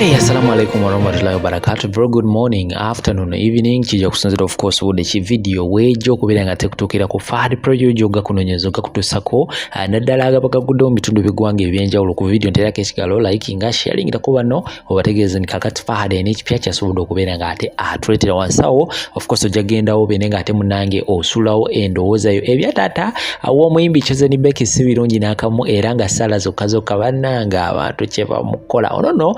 Hey, assalamu alaikum warahmatullahi wabarakatuh. Very good morning, afternoon, evening. Kijja kusinzira of course bude chi video wejo kubira nga tekutokera ku Fahad Pro joga kunonyezoga kutusako naddala agapaka gudde mu bitundu bigwange ebyenjawulo ku video ntera keshikalo likinga sharing takuba no obategeeza ni kakati Fahad n'ekipya kyasobola okubeera nga ate atretera wansawo of course ojagenda obene nga ate munange osulawo endowoozayo ebyatata aw'omuyimbi Chezeni Becky si birungi n'akamu era nga sala zokka bannanga abantu kye bamukola onono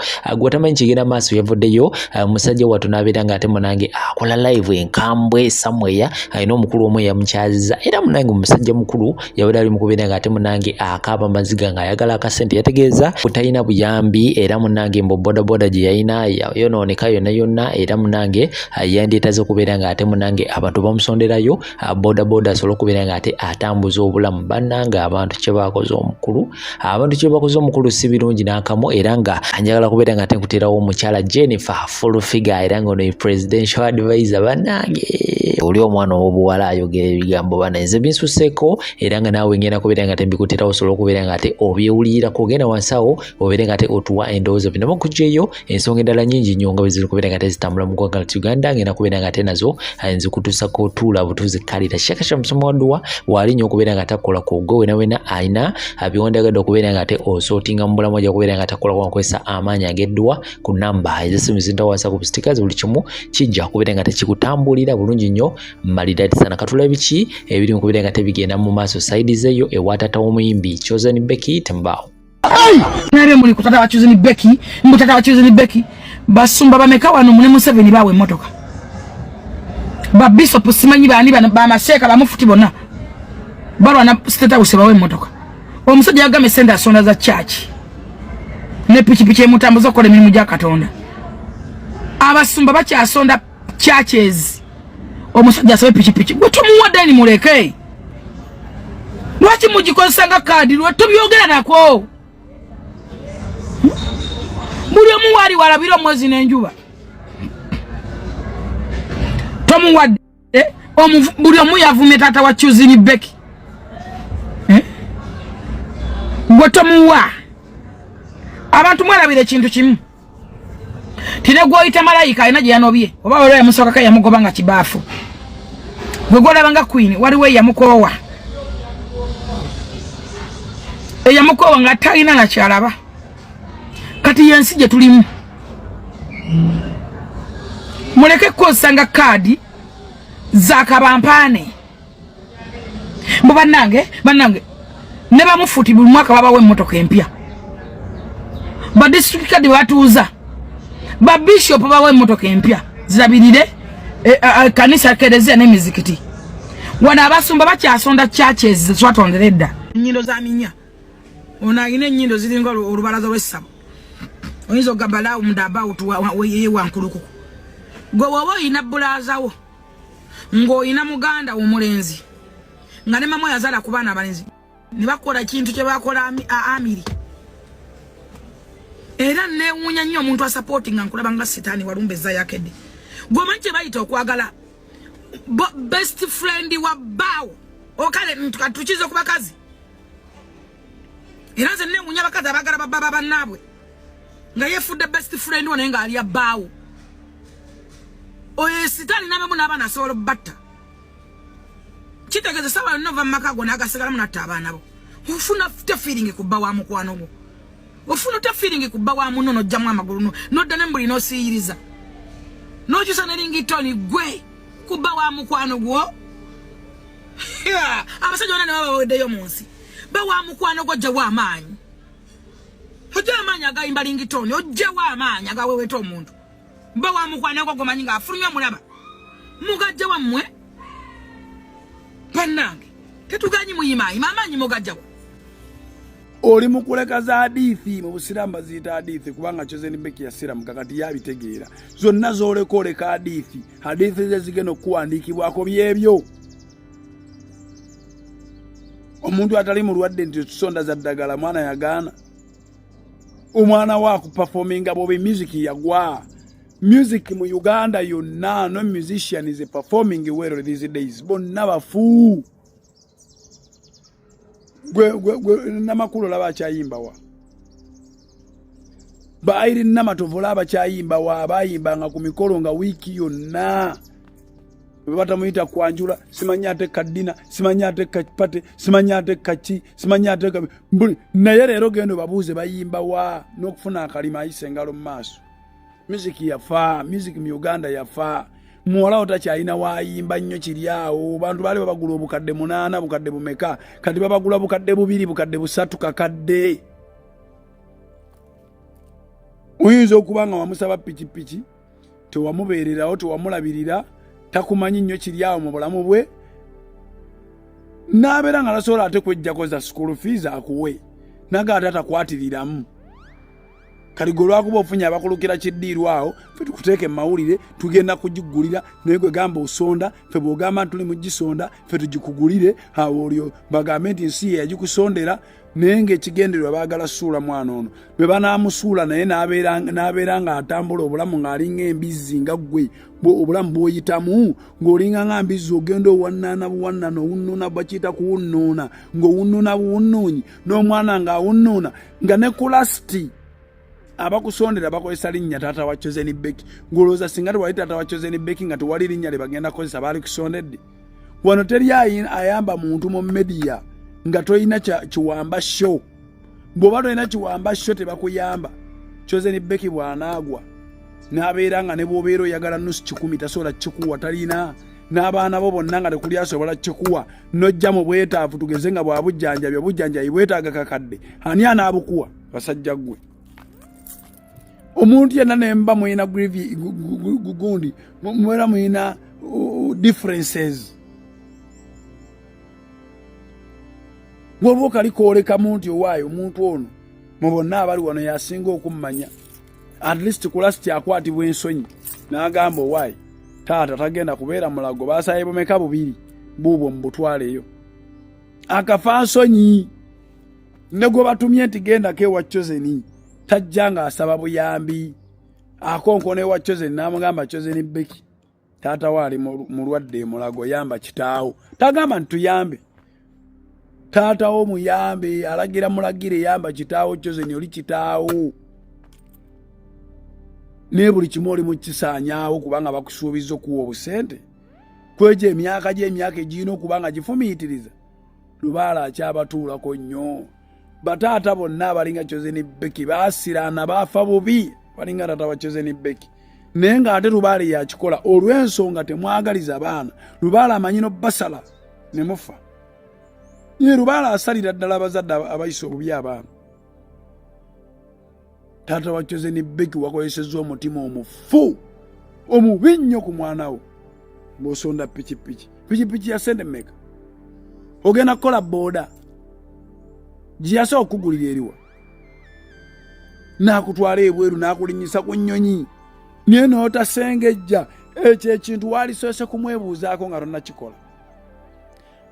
gwatamanyi kigenda maaso yavuddeyo musajja watu nabeera nga ate munange akola live enkambwe somewhere ayina omukulu omwe yamukyaziza era munange omusajja mukulu yabadde ali mu kubeera nga ate munange akaaba maziga nga ayagala akasente yategeeza kutalina buyambi era munange mbo bodaboda gye yayina yonooneka yonna era munange yandeetaze okubeera nga ate munange abantu bamusonderayo bodaboda asobola okubeera nga ate atambuza obulamu bannange abantu kye bakoze omukulu si birungi n'akamu era nga anjagala kubeera nga ate nkuterawo omukyala Jennifer full figure era ngono presidential advisor bannange oli omwana w'obuwala ayogera ebigambo bananze binsuseko era nga naawe ngenda kubeera nga ate mbikuterawo osobola okubeera nga ate obyewulirako ogenda wansawo obeere nga ate otuwa endowooza bino bakugyeyo ensonga endala nyingi nnyo nga bwe ziri kubeera nga ate zitambula mu ggwanga lya Uganda ngenda kubeera nga ate nazo nzikutusako otuula butuzikalira shaka sha musomo waduwa wali nnyo okubeera nga ate akola ku gwe wena ayina abiwondagadde okubeera nga ate osootinga mu bulamu ajja kubeera nga ate akola kwankozesa amaanyi ag'eddwa ku namba ezisimu zinta WhatsApp ku stickers buli kimu kijja kubeera nga tekikutambulira bulungi nnyo malidadi sana katula biki ebiri mu kubeera nga tebigenda mu maaso side zeyo ewatata w'omuyimbi Chezeni Becky tembao nabe muli kutata wa Chezeni Becky mutata wa Chezeni Becky basumba bameka wano mune Museveni bawe motoka ba bishop simanyi bani ba maseka ba mufuti bonna balwa na state house bawe motoka omusajja yagame senda sonda za church ne pichipichi emutambuza okole emirimu gya Katonda abasumba bakyasonda churches omusajja asabe pichipichi gwe tumuwadde ni muleke lwaki mugikozesanga kaadi lwe tubyogera nako buli omu wali walabira omwezi n'enjuba tumuwadde buli omu yavumye taata wa Chezeni Becky gwe tumuwa abantu mwalabira ekintu kimu tine gwoyita malayika alina gye yanobye oba olwo yamusookako yamugoba nga kibaafu gwe gwolaba nga queen waliwo eyamukoowa nga talina nakyalaba kati yensi gye tulimu muleke kukozesanga kaadi za kabampaane mbo bannange ne bamufuti buli mwaka babawo emmotoka empya ba district card batuuza ba bishop bawe emmotoka empya zirabirire kanisa Kereziya n'emizikiti wana abasumba bakyasonda churches twatondera edda nnyindo za minya onagine nnyindo ziringa olubalaza lw'essabo oyinza ogabala omudaba ye wankulukuku gwe woba oyina bulazawo ng'oyina muganda w'omulenzi nga ne mama yazala ku baana abalenzi ne bakola kintu kye bakola amiri era newunya nnyo omuntu asupportinga nkulaba nga sitaani walumbeza yakede gwomanyi kye bayita okwagala best friend wa bawo okale tukize ku bakazi era nze newunya abakazi abagala bababa bannaabwe nga yefudde best friend wo naye nga ali abbaawo oyo sitaani nabemu n'abaana asobola obbatta kitegeeza sawa yonna ova mu maka go n'agasigalamu natta abaana bo ofuna te feeling kubba wa mukwano gwo ofuna te feeling kubba wa muno nojjamu amagulu nodda nembuli n'osiyiriza n'okyusa ne ringitoni gwe kubba wa mukwano gwo abasajja bonna ne baba baweddeyo mu nsi bawa mukwano gwo ojjawo amaanyi ojjawo amaanyi agayimba ringitoni ojjawo amaanyi agaweweta omuntu bawa mukwano gwo gomanyi ng'afulumya mulaba mugajja wammwe bannange tetuganyi muyimayima amaanyi mugajjawo oli mukuleka za hadithi mu busiramu baziyita hadithi kubanga Chezeni Becky yasiramu kakati yabitegeera zonna zoleka oleka hadithi ze zigenda okuwandiikibwako byebyo omuntu atali mulwadde nti tusonda za ddagala mwana yagaana omwana wa kuperforminga bobe music yagwa music mu Uganda yonna no musician is performing well these days bonna bafu gwe namakulu laba akyayimba wa bairi namatovola abakyayimba waabayimbanga ku mikolo nga wiiki yonna batamuyita kwanjula simanyi atekka ddina simanyi atekka kipate simanyi atekka ki simanyi atekka naye leero gendo babuuze bayimba wa n'okufuna akalima ayise engalo mu maaso musiki yafa music mu Uganda yafa muwala otakyalina waayimba nnyo kiri awo bantu baali babagula obukadde 8 bukadde bumeka kati babagula bukadde 2 bukadde 3 kakadde oyinza okubanga wamusaba pikipiki tewamubeererawo tewamulabirira takumanyi nnyo kiri awo mu bulamu bwe n'abeera nga tasobola ate kwejjako za school fees akuwe naga ate atakwatiriramu kali gwe lwakuba ofunye abakulukira kiddiirwa awo ffe tukuteeke mu mawulire tugenda kugigulira naye gwe gamba osonda ffe bw'ogamba tuli mu gisonda ffe tugikugulire awo olyo bagambe nti nsi ye yagikusondera naye ng'ekigendererwa baagala suula mwana ono bwe banaamusuula naye n'abeera ng'atambula obulamu ng'alinga embizzi nga ggwe obulamu bw'oyitamu ng'olinga nga mbizzi ogenda owunnaana buwannana owunnuuna bakiyita kuwunnuuna ng'owunnuuna buwunnuunyi n'omwana ng'awunnuuna nga ne kulasiti abakusondera bakozesa linnya taata wa Chosen Beki ngolooza singa tewali taata wa Chosen Beki nga tewali linnya lye bagenda kukozesa baali kusondedde wano teri ayamba muntu mu media nga toyina kiwamba show bw'oba toyina kiwamba show tebakuyamba Chosen Beki bw'anaagwa n'abeera nga ne bw'obeera oyagala nusu 10 tasobola kikuwa talina n'abaana bo bonna nga tekuli asobola kikuwa n'ojja mu bwetaavu tugeze nga bwabujjanjabi obujjanjabi bwetaaga kakadde ani anaabukuwa basajja ggwe omuntu yenna nemba muyina gundi mwera muyina differences waliwo kali kooleka muntu owaayo omuntu ono mu bonna abali wano yasinga okummanya at least kulasiti akwatibwa ensonyi n'agamba owaayi taata tagenda kubeera mulago baasaye bumeka 2 buubwo mu butwaleeyo akafa nsonyi ne gwe batumye nti gendako ewa Chosen tajja nga asaba buyambi akonkona ewa Chosen n'amugamba Chosen Beki taata waali mulwadde mulago yamba kitaawo tagamba nti tuyambe taata wo muyambe alagira mulagire yamba kitaawo Chosen oli kitaawo ne buli kimu oli mu kisaanyaawo kubanga bakusuubiza okuwa obusente kwejo emyaka egirina okubanga gifumiitiriza Lubaala akyabatuulako nnyo bataata bonna abalinga Chosen Beki baasiraana baafa bubi balinga taata wa Chosen Beki naye ng'ate Lubaale yakikola olw'ensonga temwagaliza baana Lubaale amanyino basala ne mufa ye Lubaale asalira ddala abazadde abayisa obubi abaana taata wa Chosen Beki wakozesezza omutima omufu omubi nnyo ku mwana wo bw'osonda pikipiki ya sente mmeka ogenda kukola booda giyasa okugulira eriwa n'akutwala ebweru n'akulinyisa ku nnyonyi naye n'otasengejja ekyo ekintu waalisoose kumwebuuzaako nga tonnakikola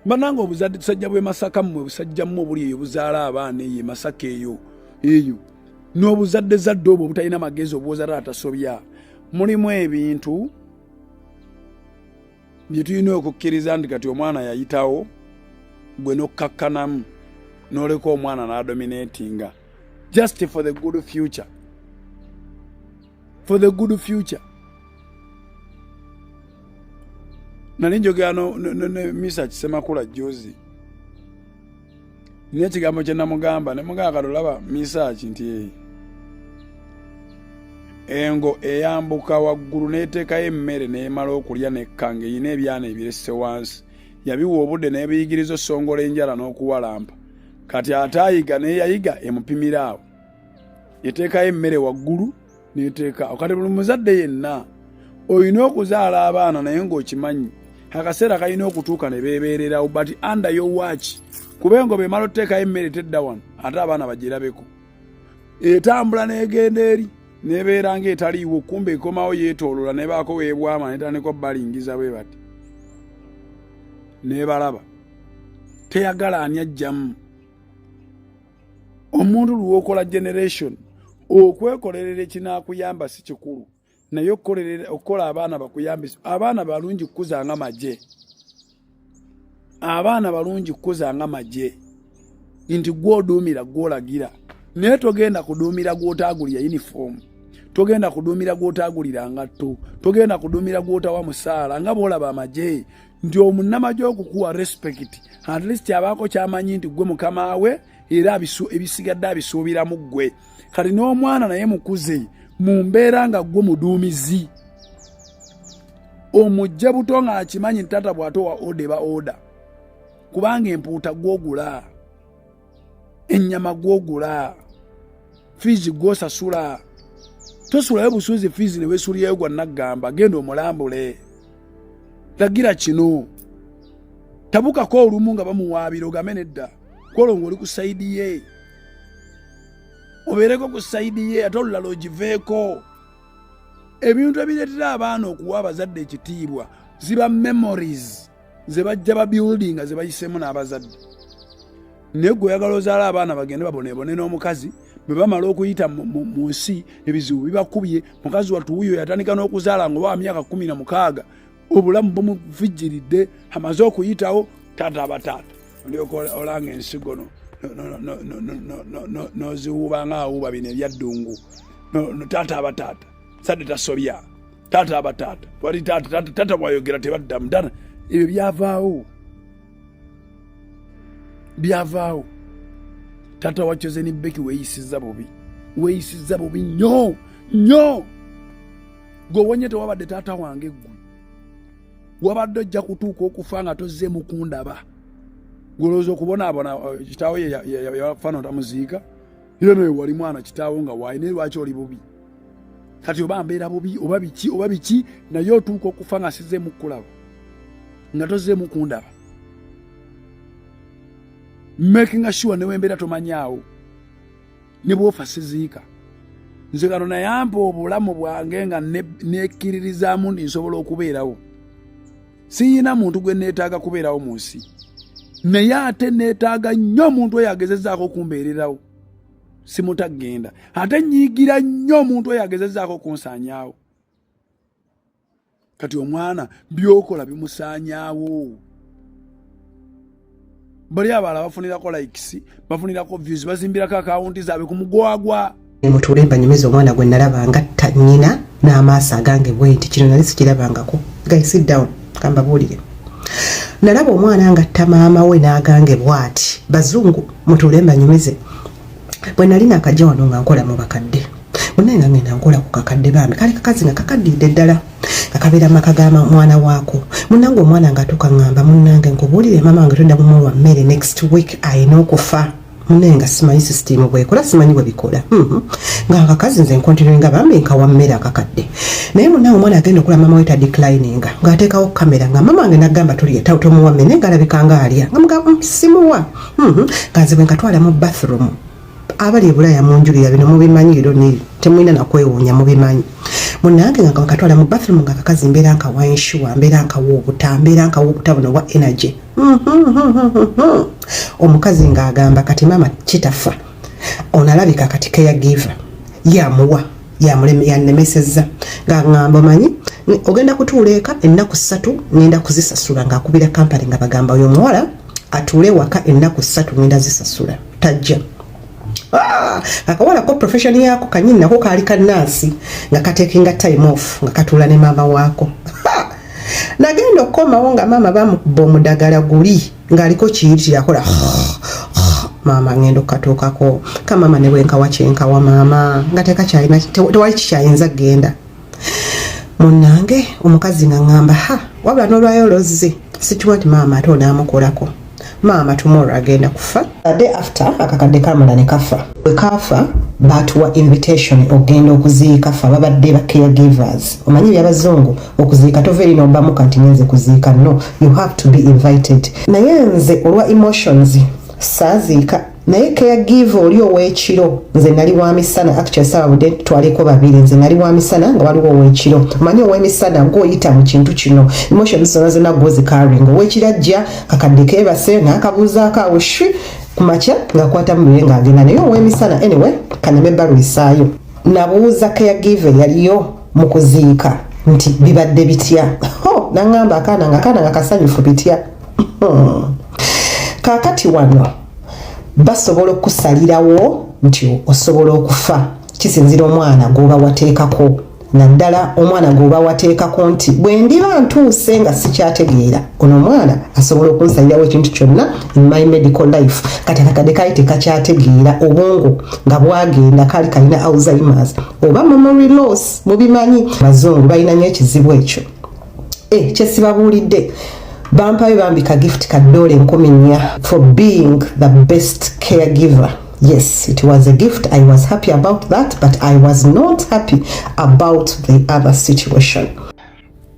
bananga obuzadde tusajja bwe Masaka mmwe busajja mmwe obuli eyo buzaala abaana eyo Masaka eyo n'obuzadde zadde obwo butalina magezi obwoza atasobya mulimu ebintu bye tulina okukkiriza nti kati omwana yayitawo gwe n'okkakkanamu n'oleka omwana n'adominatinga just for the good future nali njogera ne Misa Kisemakula Jozi n'ekigambo kye namugamba ne mugamba katolaba Misa nti engo eyambuka waggulu n'eteekayo emmere n'emala okulya n'ekkanga eyina ebyana ebiresse wansi yabiwa obudde n'ebiyigirizo songola enjala n'okuwalampa kati atayiga neyayiga emupimira awo eteekayo emmere waggulu n'eteeka kati buli muzadde yenna olina okuzaala abaana naye ng'okimanyi akaseera kalina okutuuka ne beebeererawo but under your watch kubengo bemala oteekayo emmere tedda wano ate abaana bagirabeko etambula n'egenda eri nebeera ng'etaliiwo kumbe ekomawo yeetoolola nebaako weebwama netandika balingiza bwe bati nebalaba teyagala ani ajjamu omuntu lw'okola generation okwekolerera ekinaakuyamba si kikulu naye okukola abaana bakuyambisa abaana balungi kukuzanga magye nti gw'oduumira gw'olagira naye togenda kuduumira gw'otaagulira uniform, togenda kuduumira gw'otaagulira ngatto, togenda kuduumira gw'otawa musaala nga bw'olaba amagye nti omunnamagye okukuwa respect at least abaako kyamanyi nti gwe mukama we era ebisigadde abisuubiramu ggwe. Kati n'omwana naye mukuze mu mbeera nga gwe muduumizi omujje buto ng'akimanyi tata bw'atowa oda eba oda, kubanga empuuta gw'ogula, ennyama gw'ogula, fiizi gw'osasula. Tosulayo busuuzi fiizi ne weesuliyeyo gwa naggamba, genda omulambule. Lagira kino, tabukako olumu nga bamuwaabira ogambe nedda kwolwo ng'oli ku sayidi ye, obeereko ku sayidi ye ate olulala ogiveeko. Ebintu ebireetera abaana okuwa abazadde ekitiibwa ziba memories ze bajja babuildinga ze bayiseemu n'abazadde. Naye gwe oyagala ozaala abaana bagende baboneebone n'omukazi bwe bamala okuyita mu nsi ebizibu bibakubye, mukazi wattu wuyo yatandika n'okuzaala nga oba myaka 16, obulamu bumuvijjiridde, amaze okuyitawo taata abataata olyoka olanga ensigo noziwuuba ng'awuuba bino ebyaddungu, taata abataata sadde tasobya, taata abataata wali taata bwayogera tebaddamu dana. Ebyo byavaawo. Taata wa Chosen Beki weeyisizza bubi nnyo. Gowonye tewabadde taata wange ggwe, wabadde ojja kutuuka okufa nga tozzeemu kundaba. Golowooza okubonaabona kitaawo yafana tamuziika, era naye wali mwana kitaawo nga waayine lwaki oli bubi. Kati oba mbeera bubi oba biki naye otuuka okufa nga sizzeemu kulaba, nga tozzeemu kundaba. Making sure ne wembeera tomanyaawo ne bw'ofa siziika. Nze kano nayampa obulamu bwange nga nekkiririzaamu ndi nsobola okubeerawo. Siyina muntu gwe neetaaga kubeerawo mu nsi, naye ate neetaaga nnyo omuntu oyo agezezzaako okumbeererawo, simutagenda. Ate nyiigira nnyo omuntu oyo agezezzaako okunsaanyaawo. Kati omwana byokola bimusaanyaawo. Bali abalala bafunirako likes, bafunirako views, bazimbirako akawunti zaabwe ku mugwagwa. Mutuule mbanyumiza omwana gwe nalaba ngatta nnyina n'amaaso agange bwenti, kino nali sikirabangako. Guys, sit down, kamba buulire. Nalaba omwana ngatta maama we n'agange bw'ati. Bazungu, mutuule mbanyumize. Bwe nali nakajja wano nga nkola mu bakadde, munaye nga ngenda nkola ku kakadde bambi, kale kakazi nga kakaddidde ddala, kakabera maka ga mwana waako. Munnange omwana nga tukangamba, munnange nkubuulire mama wange todda kumuwa mmere next week ayina okufa. Munaye nga simanyi system bwekola, simanyi bwe bikola. Nga akakazi nze nkontinuinga bambi nkawa mmere akakadde. Naye munnange omwana agenda okula mama we tadeclininga, ng'ateekawo kamera nga mama wange n'agamba tulye tomuwa mmere, naye ng'alabika ng'alya. Nga mugamba simuwa. Nga nze bwe nkatwala mu bathroom. Abali ebulaya mu njulira bino mubimanyi ero niri temulina nakwewuunya mubimanyi. Munnange nga nkatwala mu bathroom nga kakazi mbeera nkawa enshuwa, mbeera nkawa obuta buno bwa energy. Omukazi ng'agamba kati mama kitafa, onalabika kati caregiver yamuwa yannemesezza. Ng'agamba omanyi ogenda kutuula eka ennaku 3 ngenda kuzisasula, ng'akubira kampani nga bagamba oyo omuwala atuule waka ennaku 3 ngenda zisasula tajja. Akawala ko profession yako kanyini nako kali kanasi nga katekinga time off nga katula ne mama wako. Nagenda okoma wonga mama bamukuba omudagala guli ng'aliko kiyiti yakola mama ngendo katookako ka mama ne bwenka wachenka wa mama ngateka kyalina tewali kikyayinza genda. Munnange omukazi nga ngamba wabula n'olwayo lozzi situwati mama ate onaamukolako. Mama tomorrow agenda kufa. The day after akakadde kamala ne kafa. Bwe kafa batuwa invitation ogenda okuziika fa babadde ba caregivers. Omanyi by'abazungu okuziika toveeri n'obbamu kanti ngenze kuziika. No, you have to be invited. Naye nze olwa emotions saaziika. Naye caregiver oli ow'ekiro nze nali wa misana, actually sawa budde twaleko babiri, nze nali wa misana nga waliwo ow'ekiro. Omanyi ow'emisana ng'oyita mu kintu kino emotions zonna zonna gozikaring. Ow'ekirajja kakadde keebase n'akabuuzaako awo shwi ku makya ng'akwata mu bibe ng'agenda. Naye ow'emisana anyway kaneme ebbaluwa essaayo. Nabuuza caregiver yaliyo mu kuziika nti bibadde bitya. N'aŋŋamba akaana nga kasanyufu bitya. Kaakati wano basobola okusalirawo nti osobola okufa kisinzira omwana goba wateekako naddala omwana goba wateekako nti bwe ndiba ntuuse nga sikyategeera ono omwana asobola okunsalirawo ekintu kyonna in my medical life kati akakadde kali tekakyategeera obwongo nga bwagenda kali kalina Alzheimer's oba memory loss mubimanyi bazungu balina nnyo ekizibu ekyo kyesibabuulidde bampayo bambika gift ka $4,000 for being the best caregiver. Yes, it was a gift. I was happy about that, but I was not happy about the other situation.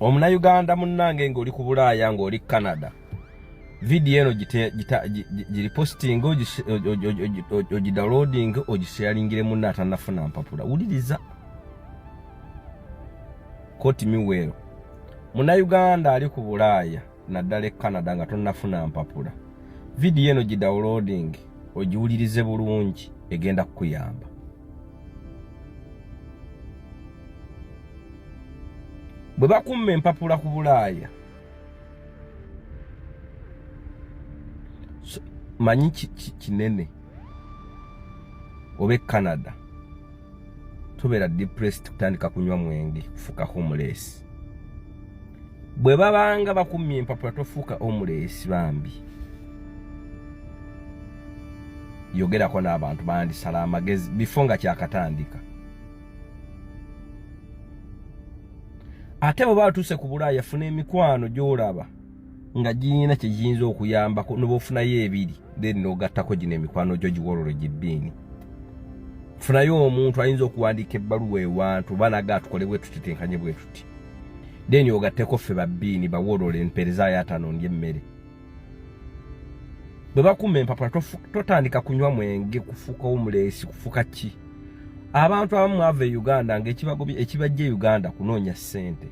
Omuna Uganda munnange ng'oli ku Bulaaya ng'oli Canada. Video eno giri posting ogi downloading ogisharingire munna atanafuna mpapula. Wuliriza. Koti miwero. Muna Uganda ali ku Bulaaya naddala Canada nga tonnafuna mpapula. Video eno gi downloading ogiwulirize bulungi egenda kukuyamba. Bwe bakumme empapula ku Bulaaya manyi kinene obe Canada tubeera depressed kutandika kunywa mwenge kufuuka homeless. Bwe babanga bakummye empapula tofuuka homeless bambi. Yogerako n'abantu bandisala amagezi before nga kyakatandika. Ate bwe batuuse ku Bulaaya funa emikwano gy'olaba nga giyina kye giyinza okuyambako ne bw'ofunayo ebiri then n'ogattako gino emikwano gyo giwololo gibbini. Funayo omuntu ayinza okuwandiika ebbaluwa ewantu banaga tukole bwe tuti tenkanye bwe tuti. Then ogatteko ffe babbiini bawolole empeereza y'atano ndye emmere. Bwe bakumme empapula totandika kunywa mwenge kufuuka homeless kufuuka ki. Abantu abamu ava e Uganda ng'ekibagobye ekibajja e Uganda kunoonya ssente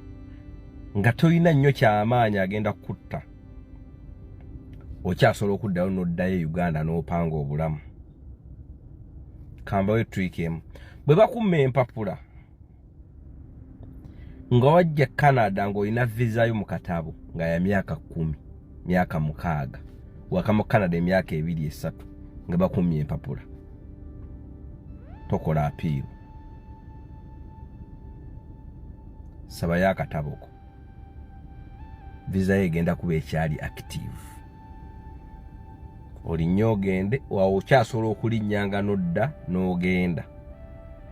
nga tolina nnyo kyamaanyi agenda kutta. Okyasobola okuddayo n'oddayo e Uganda n'opanga obulamu. Kambawe trick emu. Bwe bakumme empapula nga wajja Canada ng'olina visa yo mu katabo nga ya myaka 10 myaka 6 wakamu Canada emyaka 2-3 nga bakummye empapula tokola apiiru saba ya kataboko visa egenda kuba ekyali active olinnya ogende wawo okyasobola okulinnyanga n'odda n'ogenda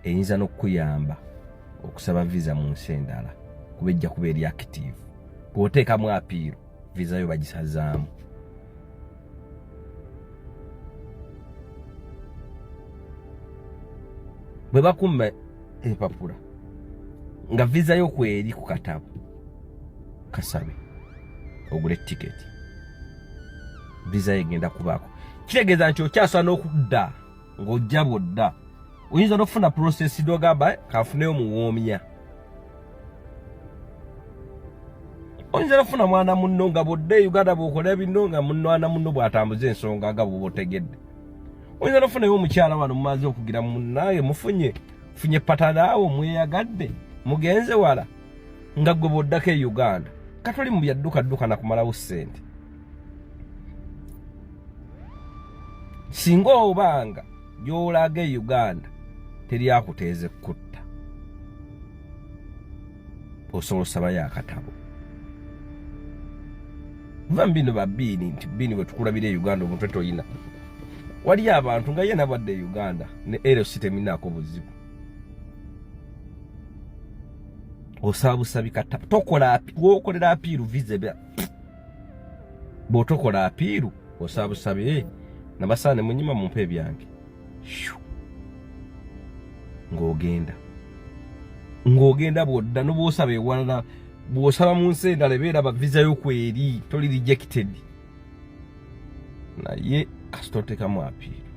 eyinza n'okuyamba okusaba visa mu nsi endala kuba ejja kuba eri active bw'oteekamu apiiru visa yo bagisazaamu. Bwe bakumma empapula nga visa yo kweri ku katabo kasabe ogule tiketi visa egenda kubaako kitegeeza nti okyasobola n'okudda ng'ojja bwodda oyinza n'okufuna process dogamba kafuneyo muwoomya oyinza n'okufuna mwana munno nga bwodda e Uganda bw'okola bino nga mwana munno bw'atambuza ensonga nga bw'oba otegedde. Oyinza n'ofunayo omukyala wano mumaze okugira munnaye mufunye patanaawo mweyagadde mugenze wala nga gwe bw'oddako e Uganda katoli mu byadduka na kumalawo ssente. Singa obanga gy'olaga e Uganda teri akuteeze kutta osobola osabayo akatabo. Kuva mbino babbiini nti bbiini bwe tukulabira e Uganda omuntu toyina wali abantu nga yena badde e Uganda ne ero siteminaako buzibu osaba busabi katabo tokola wokolera apiiru visa bw'otokola apiiru osaba busabi nabasaane munyima mumpe ebyange ng'ogenda bw'odda n'obwosaba ewalala bw'osaba mu nsi endala beeraba visa yo kweri toli rejected naye kasitoteekamu apiiru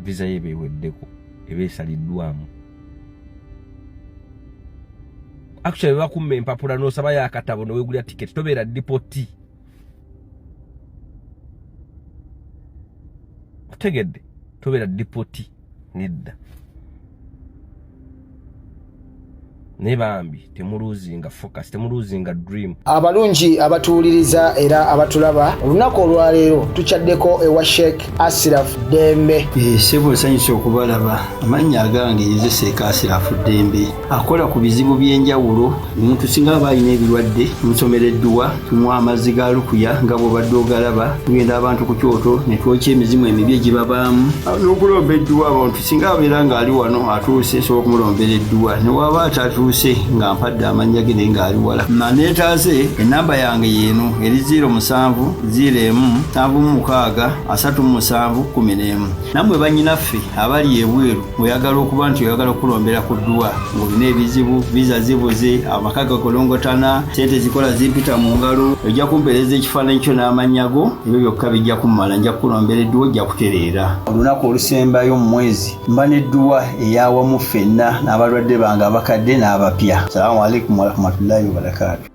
visa ye beeweddeko eba esaliddwamu. Actually bakumma empapula n'osabayo akatabo n'oweegulira tiketi tobeera dipoti. Otegedde tobeera dipoti nedda ne bambi temuluzinga focus, temuluzinga dream. Abalungi abatuuliriza era abatulaba olunaku olwaleero tuchaddeko ewa Sheikh Ashraf Dembe. Sebo sanyusa okubalaba amannya agange yeze Sheikh Ashraf Dembe akola ku bizibu by'enjawulo. Omuntu singa aba alina ebirwadde musomereddwa tumuwa amazzi ga lukuya nga bw'obadde ogalaba, tugenda abantu ku kyoto ne twokya emizimu emibi egibabaamu n'okulomba edduwa. Abantu singa abeera ng'ali wano atuuse sobola okumulombera edduwa, ne waba atatuuse nga mpadde amannya ge naye ng'ali wala. Neetaase ennamba yange yeeno eri 07 01 76 37 11. Nammwe bannyinaffe abali ebweru oyagala okuba nti oyagala okulombera ku dduwa ng'olina ebizibu, viza zibuze, amaka gakolongotana, sente zikola zimpita mu ngalo, ojja kumpeereza ekifaananyi kyo n'amannya go, ebyo byokka bijja kummala, nja kukulombera edduwa, ojja kutereera. Olunaku olusembayo mu mwezi mba n'edduwa eyawamu ffenna n'abalwadde bange abakadde n'abapya. Assalamu alaikum warahmatullahi wabarakatuh.